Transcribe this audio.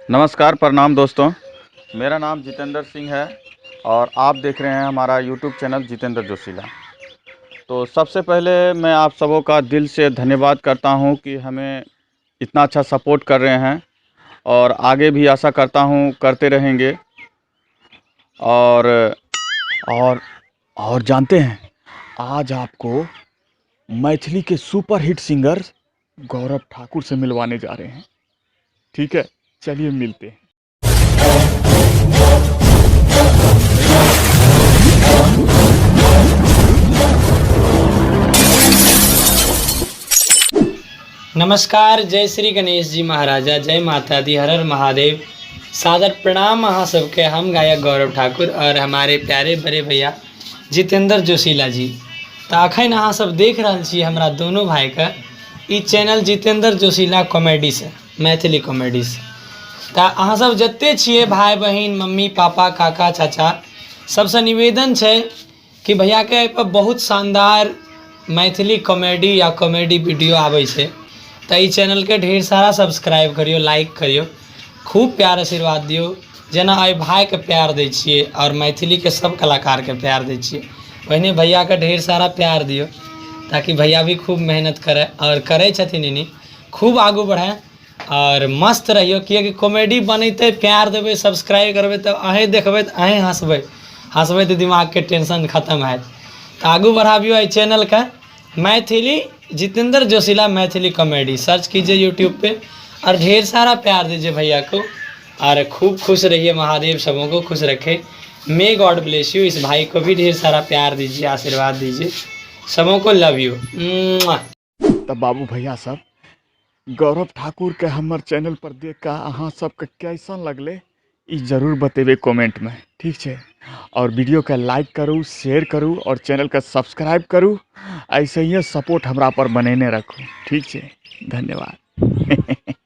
नमस्कार, प्रणाम दोस्तों। मेरा नाम जितेंद्र सिंह है और आप देख रहे हैं हमारा यूट्यूब चैनल जितेंद्र जोशीला। तो सबसे पहले मैं आप सबों का दिल से धन्यवाद करता हूं कि हमें इतना अच्छा सपोर्ट कर रहे हैं और आगे भी आशा करता हूं करते रहेंगे। और और और जानते हैं, आज आपको मैथिली के सुपर हिट सिंगर गौरव ठाकुर से मिलवाने जा रहे हैं। ठीक है, चलिए मिलते हैं। नमस्कार, जय श्री गणेश जी महाराजा, जय माता दी, हर हर महादेव। सादर प्रणाम अहाँ सबके। हम गायक गौरव ठाकुर और हमारे प्यारे बड़े भैया जितेंद्र जोशीला जी। तो अखन अहाँ सब देख रहल छी हमरा दोनों भाई का ई चैनल जितेंद्र जोशीला कॉमेडी से, मैथिली कॉमेडी से। तो अहाँ सब जते छिए भाई बहन, मम्मी पापा, काका चाचा, सबसे निवेदन है कि भैया के पर बहुत शानदार मैथिली कॉमेडी या कॉमेडी वीडियो आबै छै। तो ई चैनल के ढेर सारा सब्सक्राइब करियो, लाइक करियो, खूब प्यार आशीर्वाद दियो, जेना आई भाई के प्यार दै छिए और मैथिली के सब कलाकार के प्यार दै छिए, वही भैया के ढेर सारा प्यार दियो, ताकि भैया भी खूब मेहनत करे और करे छथिन इन्हीं, खूब आगू बढ़े और मस्त रहियो। किएकि कॉमेडी बनते, प्यार देवे, सब्सक्राइब करबे, तब अहें देखबे तो अहें हंसबे, हंसबे तो दिमाग के टेंशन खत्म है। तो आगू बढ़ाबियो ई चैनल का, मैथिली जितेंद्र जोशीला मैथिली कॉमेडी सर्च कीजिए यूट्यूब पे और ढेर सारा प्यार दीजिए भैया को और खूब खुश रहिए। महादेव सबों को खुश रखे। May God bless you. इस भाई को भी ढेर सारा प्यार दीजिए, आशीर्वाद दीजिए। सबों को लव यू। तब बाबू भैया सब, गौरव ठाकुर के हमर चैनल पर देख कर अहाँ सबके कैसन लगले ई जरूर बतेबे कमेंट में, ठीक है। और वीडियो के लाइक करूँ, शेयर करूँ और चैनल का सब्सक्राइब करूँ। ऐसे ही सपोर्ट हमरा पर बनेने रखू, ठीक है। धन्यवाद।